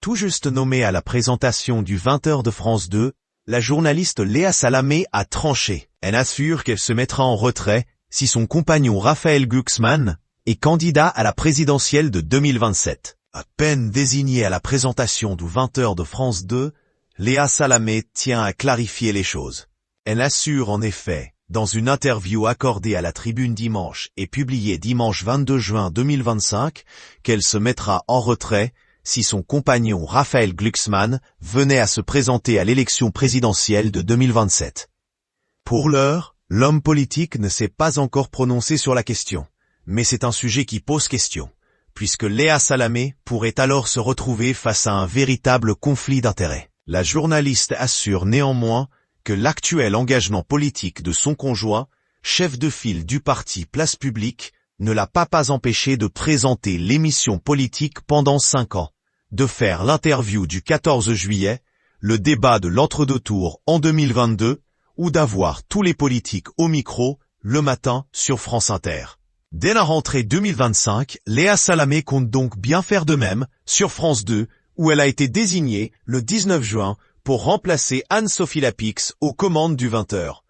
Tout juste nommée à la présentation du 20h de France 2, la journaliste Léa Salamé a tranché. Elle assure qu'elle se mettra en retrait si son compagnon Raphaël Glucksmann est candidat à la présidentielle de 2027. À peine désignée à la présentation du 20h de France 2, Léa Salamé tient à clarifier les choses. Elle assure en effet, dans une interview accordée à la Tribune dimanche et publiée dimanche 22 juin 2025, qu'elle se mettra en retrait si son compagnon Raphaël Glucksmann venait à se présenter à l'élection présidentielle de 2027. Pour l'heure, l'homme politique ne s'est pas encore prononcé sur la question, mais c'est un sujet qui pose question, puisque Léa Salamé pourrait alors se retrouver face à un véritable conflit d'intérêts. La journaliste assure néanmoins que l'actuel engagement politique de son conjoint, chef de file du parti Place Publique, ne l'a pas empêché de présenter l'émission politique pendant 5 ans, de faire l'interview du 14 juillet, le débat de l'entre-deux tours en 2022, ou d'avoir tous les politiques au micro, le matin, sur France Inter. Dès la rentrée 2025, Léa Salamé compte donc bien faire de même, sur France 2, où elle a été désignée, le 19 juin, pour remplacer Anne-Sophie Lapix aux commandes du 20h.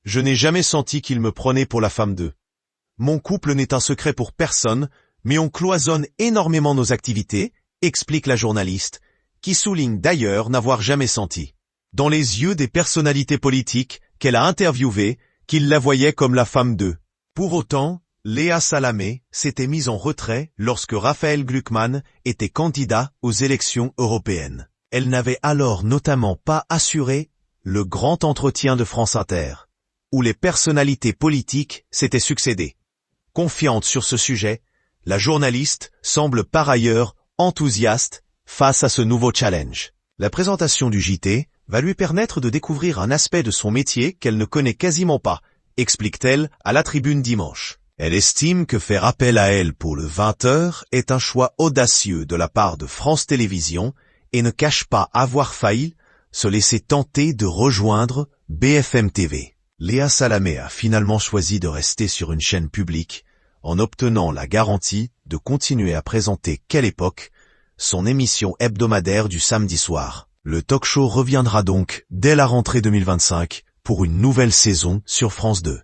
Je n'ai jamais senti qu'il me prenait pour la femme d'eux. Mon couple n'est un secret pour personne, mais on cloisonne énormément nos activités, explique la journaliste, qui souligne d'ailleurs n'avoir jamais senti, dans les yeux des personnalités politiques qu'elle a interviewées, qu'ils la voyaient comme la femme d'eux. Pour autant, Léa Salamé s'était mise en retrait lorsque Raphaël Glucksmann était candidat aux élections européennes. Elle n'avait alors notamment pas assuré le grand entretien de France Inter, où les personnalités politiques s'étaient succédé. Confiante sur ce sujet, la journaliste semble par ailleurs enthousiaste face à ce nouveau challenge. La présentation du JT va lui permettre de découvrir un aspect de son métier qu'elle ne connaît quasiment pas, explique-t-elle à la Tribune dimanche. Elle estime que faire appel à elle pour le 20h est un choix audacieux de la part de France Télévisions et ne cache pas avoir failli se laisser tenter de rejoindre BFM TV. Léa Salamé a finalement choisi de rester sur une chaîne publique en obtenant la garantie de continuer à présenter Quelle époque, son émission hebdomadaire du samedi soir. Le talk-show reviendra donc dès la rentrée 2025 pour une nouvelle saison sur France 2.